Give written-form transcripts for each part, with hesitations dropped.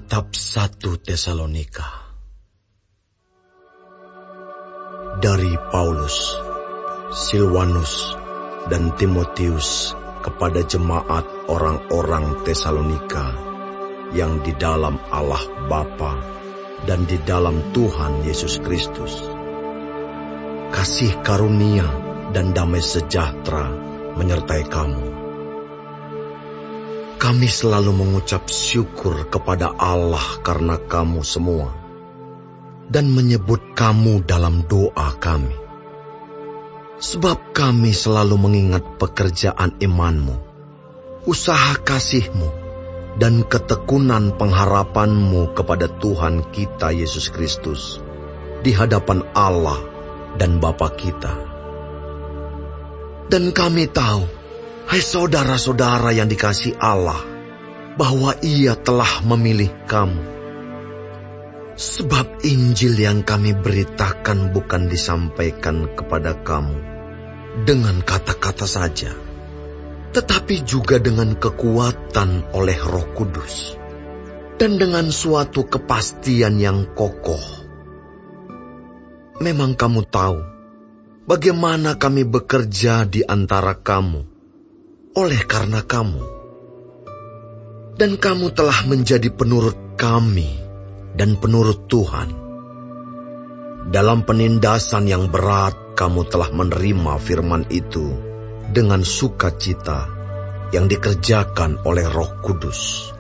Kitab 1 Tesalonika. Dari Paulus, Silwanus, dan Timotius kepada jemaat orang-orang Tesalonika yang di dalam Allah Bapa dan di dalam Tuhan Yesus Kristus. Kasih karunia dan damai sejahtera menyertai kamu. Kami selalu mengucap syukur kepada Allah karena kamu semua, dan menyebut kamu dalam doa kami. Sebab kami selalu mengingat pekerjaan imanmu, usaha kasihmu, dan ketekunan pengharapanmu kepada Tuhan kita Yesus Kristus, di hadapan Allah dan Bapa kita. Dan kami tahu, hai saudara-saudara yang dikasihi Allah, bahwa Ia telah memilih kamu. Sebab Injil yang kami beritakan bukan disampaikan kepada kamu dengan kata-kata saja, tetapi juga dengan kekuatan oleh Roh Kudus, dan dengan suatu kepastian yang kokoh. Memang kamu tahu bagaimana kami bekerja di antara kamu oleh karena kamu, dan kamu telah menjadi penurut kami dan penurut Tuhan. Dalam penindasan yang berat, kamu telah menerima firman itu dengan sukacita yang dikerjakan oleh Roh Kudus,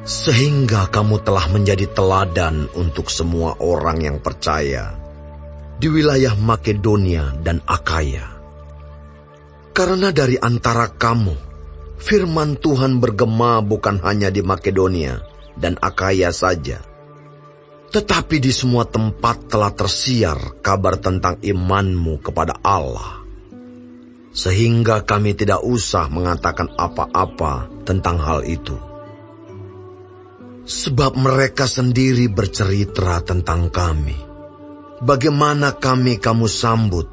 sehingga kamu telah menjadi teladan untuk semua orang yang percaya di wilayah Makedonia dan Akaya. Karena dari antara kamu, firman Tuhan bergema bukan hanya di Makedonia dan Akaya saja, tetapi di semua tempat telah tersiar kabar tentang imanmu kepada Allah. Sehingga kami tidak usah mengatakan apa-apa tentang hal itu. Sebab mereka sendiri bercerita tentang kami, bagaimana kamu sambut,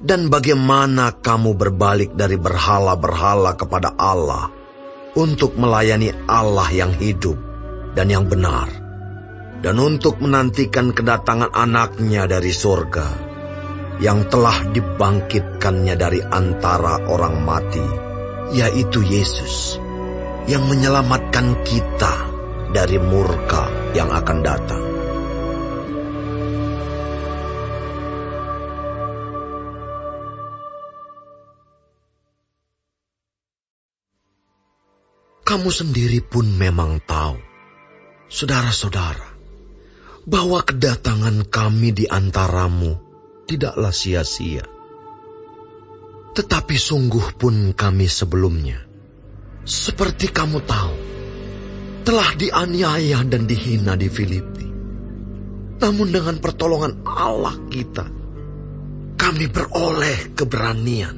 dan bagaimana kamu berbalik dari berhala-berhala kepada Allah untuk melayani Allah yang hidup dan yang benar, dan untuk menantikan kedatangan anaknya dari surga, yang telah dibangkitkannya dari antara orang mati, yaitu Yesus, yang menyelamatkan kita dari murka yang akan datang. Kamu sendiri pun memang tahu, saudara-saudara, bahwa kedatangan kami di antaramu tidaklah sia-sia. Tetapi sungguh pun kami sebelumnya, seperti kamu tahu, telah dianiaya dan dihina di Filipi. Namun dengan pertolongan Allah kita, kami beroleh keberanian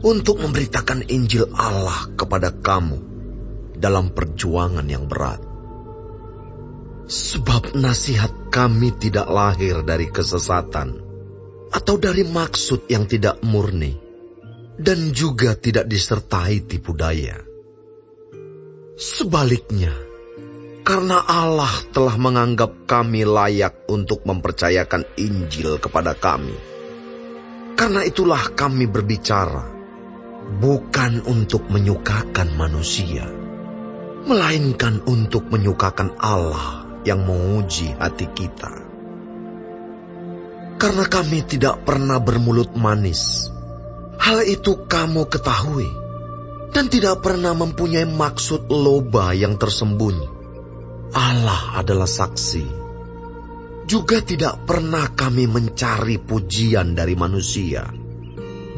untuk memberitakan Injil Allah kepada kamu dalam perjuangan yang berat. Sebab nasihat kami tidak lahir dari kesesatan atau dari maksud yang tidak murni, dan juga tidak disertai tipu daya. Sebaliknya, karena Allah telah menganggap kami layak untuk mempercayakan Injil kepada kami, karena itulah kami berbicara, bukan untuk menyukakan manusia, melainkan untuk menyukakan Allah yang menguji hati kita. Karena kami tidak pernah bermulut manis, hal itu kamu ketahui, dan tidak pernah mempunyai maksud loba yang tersembunyi. Allah adalah saksi. Juga tidak pernah kami mencari pujian dari manusia,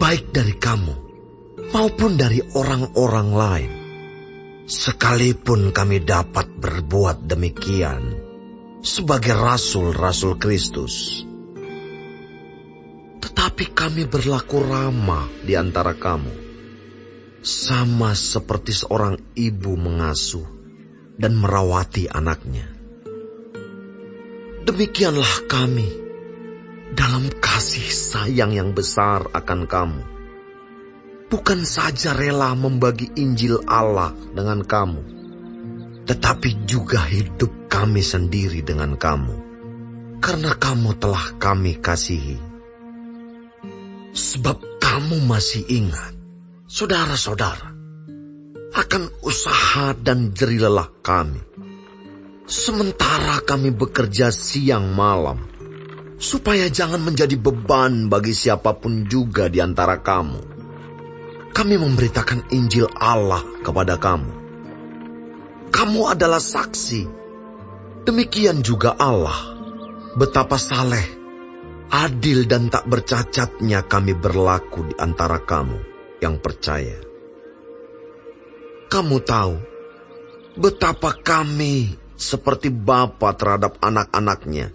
baik dari kamu maupun dari orang-orang lain. Sekalipun kami dapat berbuat demikian sebagai rasul-rasul Kristus, tetapi kami berlaku ramah di antara kamu, sama seperti seorang ibu mengasuh dan merawati anaknya. Demikianlah kami dalam kasih sayang yang besar akan kamu. Bukan saja rela membagi Injil Allah dengan kamu, tetapi juga hidup kami sendiri dengan kamu, karena kamu telah kami kasihi. Sebab kamu masih ingat, saudara-saudara, akan usaha dan jerih lelah kami, sementara kami bekerja siang malam, supaya jangan menjadi beban bagi siapapun juga di antara kamu. Kami memberitakan Injil Allah kepada kamu. Kamu adalah saksi. Demikian juga Allah, betapa saleh, adil dan tak bercacatnya kami berlaku di antara kamu yang percaya. Kamu tahu betapa kami seperti bapa terhadap anak-anaknya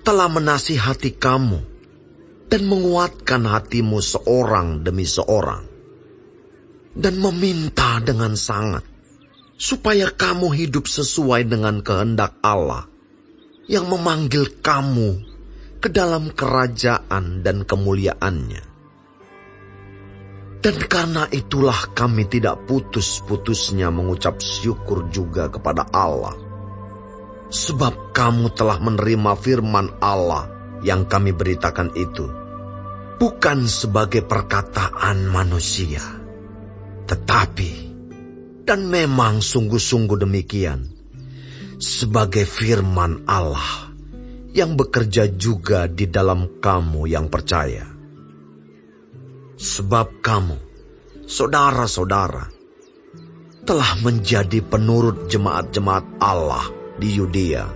telah menasihati kamu dan menguatkan hatimu seorang demi seorang, dan meminta dengan sangat supaya kamu hidup sesuai dengan kehendak Allah yang memanggil kamu ke dalam kerajaan dan kemuliaannya. Dan karena itulah kami tidak putus-putusnya mengucap syukur juga kepada Allah, sebab kamu telah menerima firman Allah yang kami beritakan itu, bukan sebagai perkataan manusia, tetapi, dan memang sungguh-sungguh demikian, sebagai firman Allah yang bekerja juga di dalam kamu yang percaya. Sebab kamu, saudara-saudara, telah menjadi penurut jemaat-jemaat Allah di Yudea,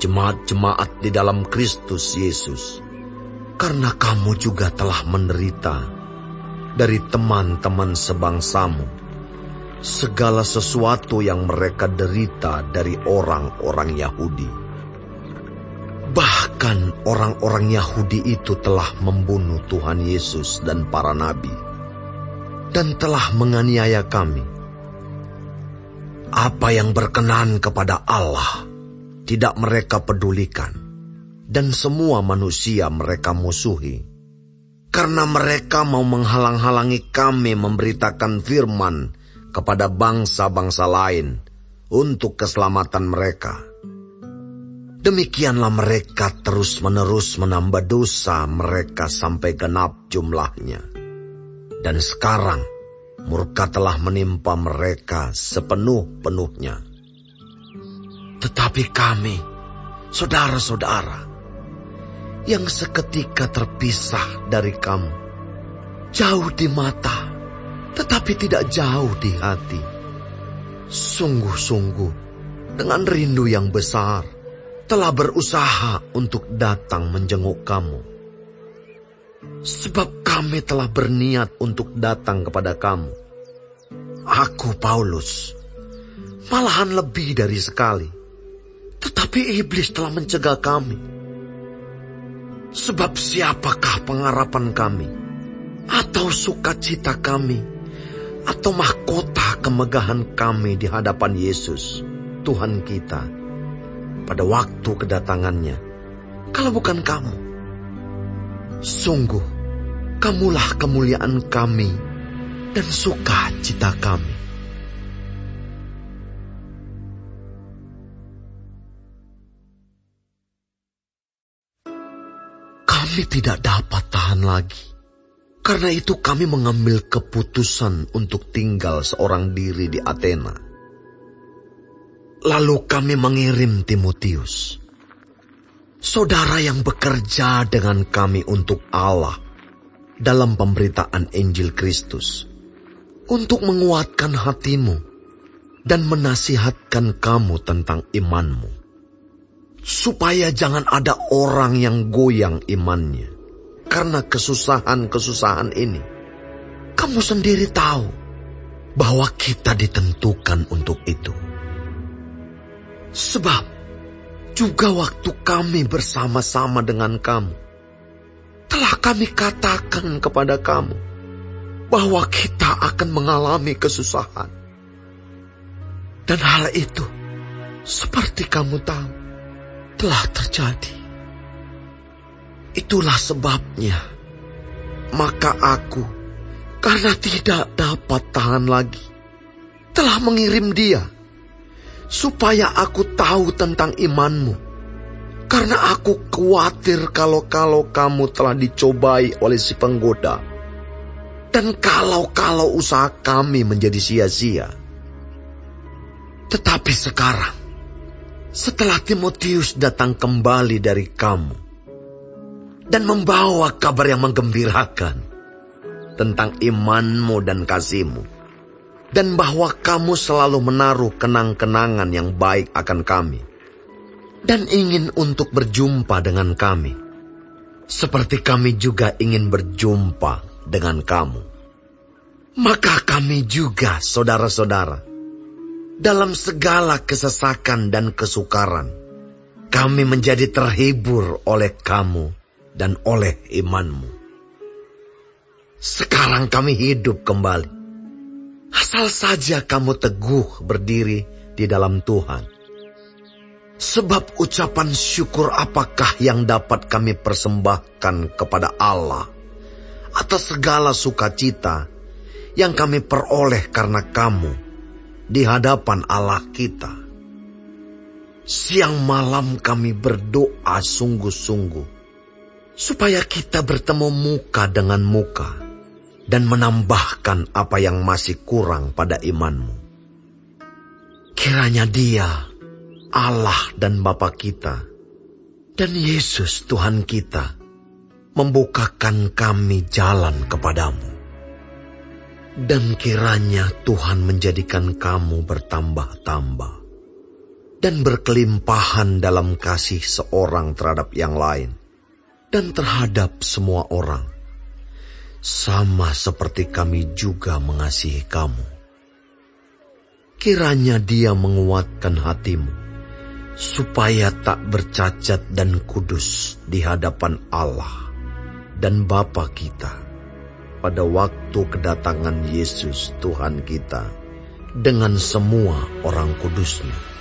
jemaat-jemaat di dalam Kristus Yesus, karena kamu juga telah menderita dari teman-teman sebangsamu segala sesuatu yang mereka derita dari orang-orang Yahudi. Bahkan orang-orang Yahudi itu telah membunuh Tuhan Yesus dan para nabi, dan telah menganiaya kami. Apa yang berkenan kepada Allah tidak mereka pedulikan, dan semua manusia mereka musuhi, karena mereka mau menghalang-halangi kami memberitakan firman kepada bangsa-bangsa lain untuk keselamatan mereka. Demikianlah mereka terus-menerus menambah dosa mereka sampai genap jumlahnya. Dan sekarang murka telah menimpa mereka sepenuh-penuhnya. Tetapi kami, saudara-saudara, yang seketika terpisah dari kamu, jauh di mata, tetapi tidak jauh di hati, sungguh-sungguh dengan rindu yang besar, telah berusaha untuk datang menjenguk kamu. Sebab kami telah berniat untuk datang kepada kamu. Aku, Paulus, malahan lebih dari sekali, tetapi iblis telah mencegah kami. Sebab siapakah pengharapan kami, atau sukacita kami, atau mahkota kemegahan kami di hadapan Yesus, Tuhan kita, pada waktu kedatangannya, kalau bukan kamu? Sungguh, kamulah kemuliaan kami dan sukacita kami. Kami tidak dapat tahan lagi. Karena itu kami mengambil keputusan untuk tinggal seorang diri di Athena. Lalu kami mengirim Timotius, saudara yang bekerja dengan kami untuk Allah dalam pemberitaan Injil Kristus, untuk menguatkan hatimu dan menasihatkan kamu tentang imanmu, supaya jangan ada orang yang goyang imannya karena kesusahan-kesusahan ini. Kamu sendiri tahu bahwa kita ditentukan untuk itu. Sebab juga waktu kami bersama-sama dengan kamu, telah kami katakan kepada kamu bahwa kita akan mengalami kesusahan. Dan hal itu, seperti kamu tahu, telah terjadi. Itulah sebabnya, maka aku, karena tidak dapat tahan lagi, telah mengirim dia, supaya aku tahu tentang imanmu. Karena aku khawatir kalau kamu telah dicobai oleh si penggoda. Dan kalau usaha kami menjadi sia-sia. Tetapi sekarang, setelah Timotius datang kembali dari kamu dan membawa kabar yang menggembirakan tentang imanmu dan kasihmu, dan bahwa kamu selalu menaruh kenang-kenangan yang baik akan kami, dan ingin untuk berjumpa dengan kami, seperti kami juga ingin berjumpa dengan kamu. Maka kami juga, saudara-saudara, dalam segala kesesakan dan kesukaran, kami menjadi terhibur oleh kamu dan oleh imanmu. Sekarang kami hidup kembali, asal saja kamu teguh berdiri di dalam Tuhan. Sebab ucapan syukur apakah yang dapat kami persembahkan kepada Allah atas segala sukacita yang kami peroleh karena kamu di hadapan Allah kita. Siang malam kami berdoa sungguh-sungguh supaya kita bertemu muka dengan muka dan menambahkan apa yang masih kurang pada imanmu. Kiranya Dia, Allah dan Bapa kita, dan Yesus Tuhan kita, membukakan kami jalan kepadamu. Dan kiranya Tuhan menjadikan kamu bertambah-tambah dan berkelimpahan dalam kasih seorang terhadap yang lain dan terhadap semua orang, sama seperti kami juga mengasihi kamu. Kiranya Dia menguatkan hatimu, supaya tak bercacat dan kudus di hadapan Allah dan Bapa kita, pada waktu kedatangan Yesus Tuhan kita dengan semua orang kudus-Nya.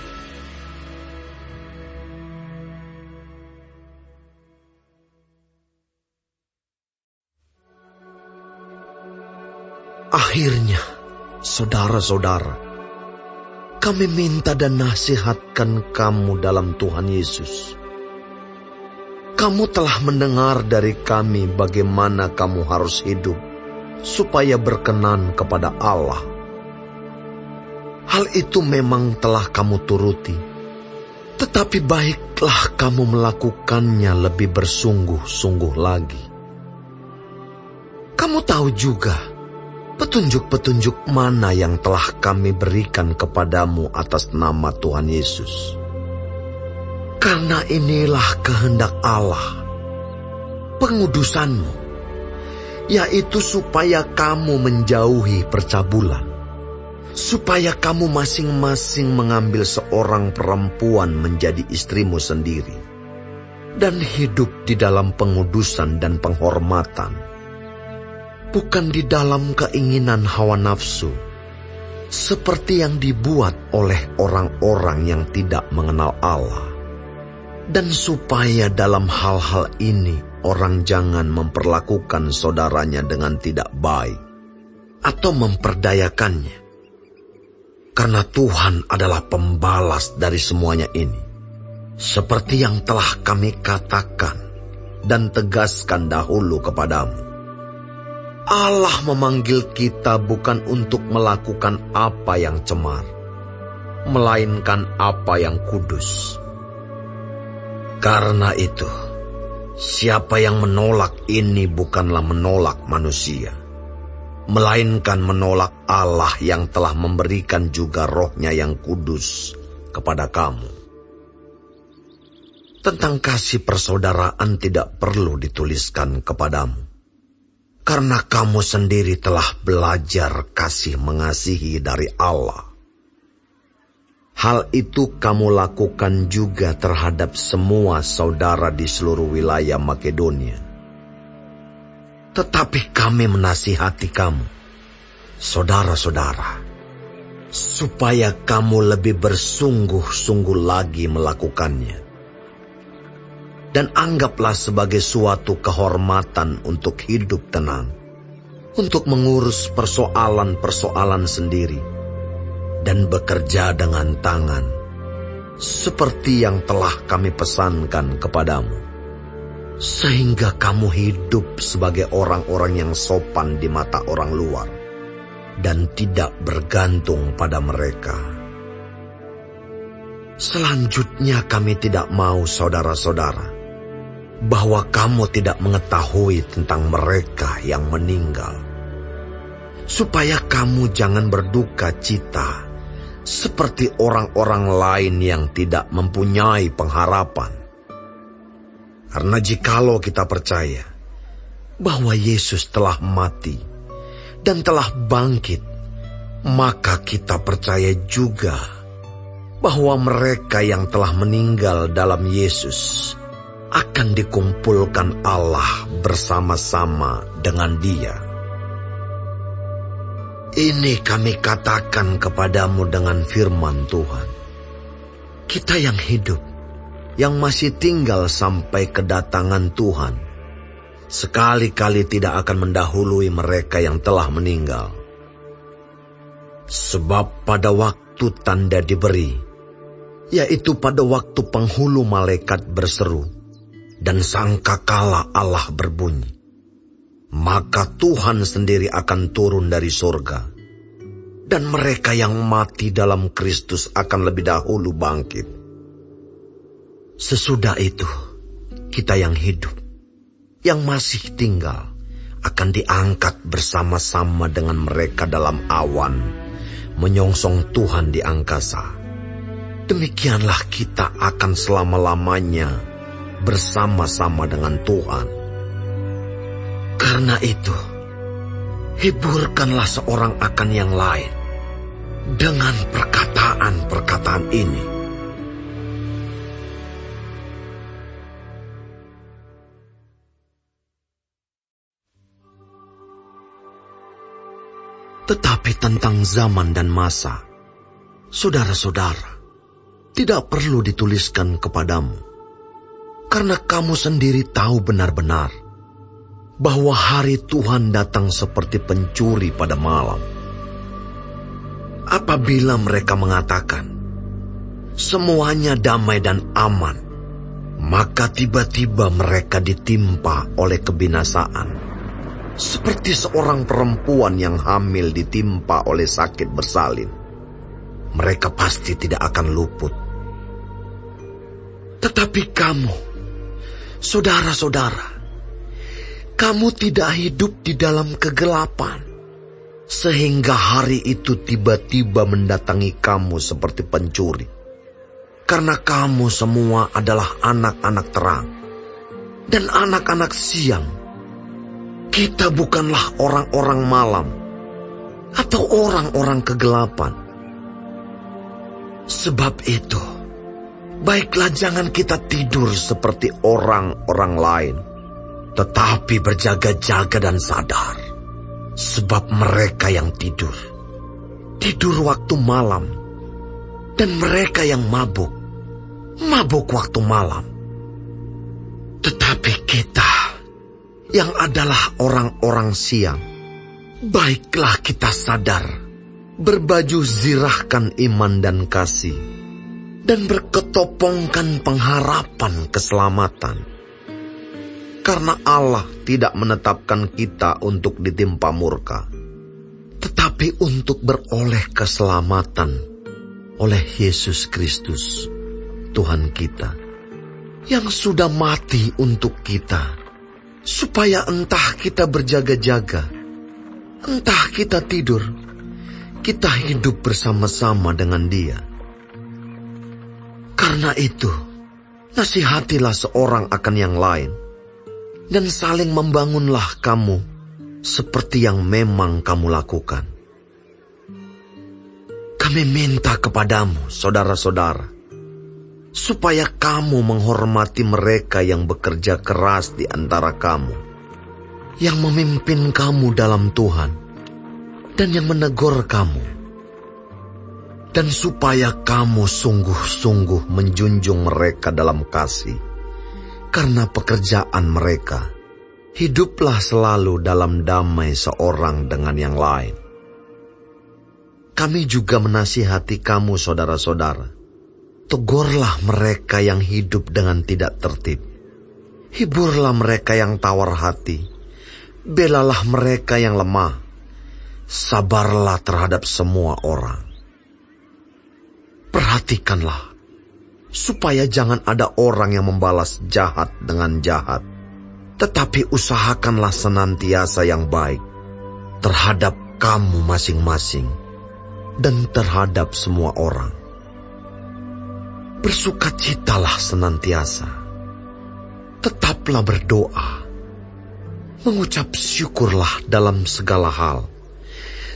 Akhirnya, saudara-saudara, kami minta dan nasihatkan kamu dalam Tuhan Yesus. Kamu telah mendengar dari kami bagaimana kamu harus hidup supaya berkenan kepada Allah. Hal itu memang telah kamu turuti, tetapi baiklah kamu melakukannya lebih bersungguh-sungguh lagi. Kamu tahu juga petunjuk-petunjuk mana yang telah kami berikan kepadamu atas nama Tuhan Yesus. Karena inilah kehendak Allah, pengudusanmu, yaitu supaya kamu menjauhi percabulan, supaya kamu masing-masing mengambil seorang perempuan menjadi istrimu sendiri, dan hidup di dalam pengudusan dan penghormatan, bukan di dalam keinginan hawa nafsu, seperti yang dibuat oleh orang-orang yang tidak mengenal Allah. Dan supaya dalam hal-hal ini orang jangan memperlakukan saudaranya dengan tidak baik atau memperdayakannya. Karena Tuhan adalah pembalas dari semuanya ini, seperti yang telah kami katakan dan tegaskan dahulu kepadamu. Allah memanggil kita bukan untuk melakukan apa yang cemar, melainkan apa yang kudus. Karena itu, siapa yang menolak ini bukanlah menolak manusia, melainkan menolak Allah yang telah memberikan juga Roh-Nya yang kudus kepada kamu. Tentang kasih persaudaraan tidak perlu dituliskan kepadamu, karena kamu sendiri telah belajar kasih mengasihi dari Allah. Hal itu kamu lakukan juga terhadap semua saudara di seluruh wilayah Makedonia. Tetapi kami menasihati kamu, saudara-saudara, supaya kamu lebih bersungguh-sungguh lagi melakukannya. Dan anggaplah sebagai suatu kehormatan untuk hidup tenang, untuk mengurus persoalan-persoalan sendiri, dan bekerja dengan tangan seperti yang telah kami pesankan kepadamu, sehingga kamu hidup sebagai orang-orang yang sopan di mata orang luar dan tidak bergantung pada mereka. Selanjutnya kami tidak mau, saudara-saudara, bahwa kamu tidak mengetahui tentang mereka yang meninggal, supaya kamu jangan berduka cita seperti orang-orang lain yang tidak mempunyai pengharapan. Karena jikalau kita percaya bahwa Yesus telah mati dan telah bangkit, maka kita percaya juga bahwa mereka yang telah meninggal dalam Yesus akan dikumpulkan Allah bersama-sama dengan Dia. Ini kami katakan kepadamu dengan firman Tuhan. Kita yang hidup, yang masih tinggal sampai kedatangan Tuhan, sekali-kali tidak akan mendahului mereka yang telah meninggal. Sebab pada waktu tanda diberi, yaitu pada waktu penghulu malaikat berseru, dan sangkakala Allah berbunyi, maka Tuhan sendiri akan turun dari surga, dan mereka yang mati dalam Kristus akan lebih dahulu bangkit. Sesudah itu, kita yang hidup, yang masih tinggal, akan diangkat bersama-sama dengan mereka dalam awan, menyongsong Tuhan di angkasa. Demikianlah kita akan selama-lamanya bersama-sama dengan Tuhan. Karena itu, hiburkanlah seorang akan yang lain dengan perkataan-perkataan ini. Tetapi tentang zaman dan masa, saudara-saudara, tidak perlu dituliskan kepadamu, karena kamu sendiri tahu benar-benar bahwa hari Tuhan datang seperti pencuri pada malam. Apabila mereka mengatakan, semuanya damai dan aman, maka tiba-tiba mereka ditimpa oleh kebinasaan, seperti seorang perempuan yang hamil ditimpa oleh sakit bersalin. Mereka pasti tidak akan luput. Tetapi kamu, saudara-saudara, kamu tidak hidup di dalam kegelapan, sehingga hari itu tiba-tiba mendatangi kamu seperti pencuri. Karena kamu semua adalah anak-anak terang dan anak-anak siang. Kita bukanlah orang-orang malam atau orang-orang kegelapan. Sebab itu, baiklah jangan kita tidur seperti orang-orang lain, tetapi berjaga-jaga dan sadar. Sebab mereka yang tidur waktu malam, dan mereka yang mabuk waktu malam. Tetapi kita yang adalah orang-orang siang, baiklah kita sadar, berbaju zirahkan iman dan kasih, dan berketopongkan pengharapan keselamatan. Karena Allah tidak menetapkan kita untuk ditimpa murka, tetapi untuk beroleh keselamatan oleh Yesus Kristus, Tuhan kita, yang sudah mati untuk kita, supaya entah kita berjaga-jaga, entah kita tidur, kita hidup bersama-sama dengan Dia. Karena itu, nasihatilah seorang akan yang lain, dan saling membangunlah kamu, seperti yang memang kamu lakukan. Kami minta kepadamu, saudara-saudara, supaya kamu menghormati mereka yang bekerja keras di antara kamu, yang memimpin kamu dalam Tuhan, dan yang menegur kamu. Dan supaya kamu sungguh-sungguh menjunjung mereka dalam kasih, karena pekerjaan mereka, hiduplah selalu dalam damai seorang dengan yang lain. Kami juga menasihati kamu, saudara-saudara, Tegurlah mereka yang hidup dengan tidak tertib. Hiburlah mereka yang tawar hati. Belalah mereka yang lemah. Sabarlah terhadap semua orang. Perhatikanlah, supaya jangan ada orang yang membalas jahat dengan jahat. Tetapi usahakanlah senantiasa yang baik terhadap kamu masing-masing dan terhadap semua orang. Bersukacitalah senantiasa. Tetaplah berdoa. Mengucap syukurlah dalam segala hal.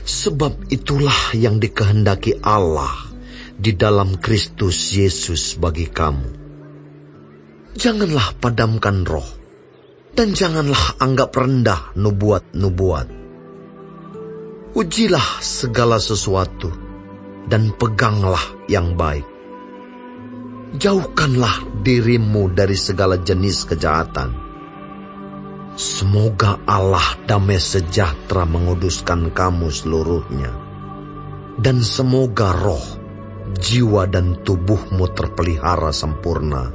Sebab itulah yang dikehendaki Allah di dalam Kristus Yesus bagi kamu. Janganlah padamkan roh. Dan janganlah anggap rendah nubuat-nubuat. Ujilah segala sesuatu dan peganglah yang baik. Jauhkanlah dirimu dari segala jenis kejahatan. Semoga Allah damai sejahtera menguduskan kamu seluruhnya. Dan semoga roh, jiwa dan tubuhmu terpelihara sempurna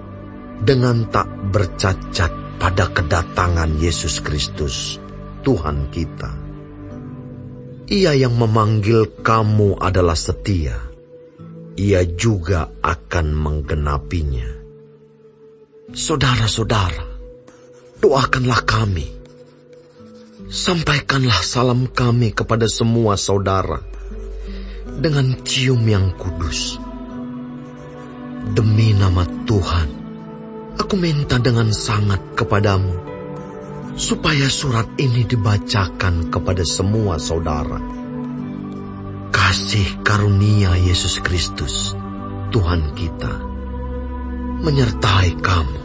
dengan tak bercacat pada kedatangan Yesus Kristus, Tuhan kita. Ia yang memanggil kamu adalah setia. Ia juga akan menggenapinya. Saudara-saudara, doakanlah kami. Sampaikanlah salam kami kepada semua saudara dengan cium yang kudus. Demi nama Tuhan, aku minta dengan sangat kepadamu, supaya surat ini dibacakan kepada semua saudara. Kasih karunia Yesus Kristus, Tuhan kita, menyertai kamu.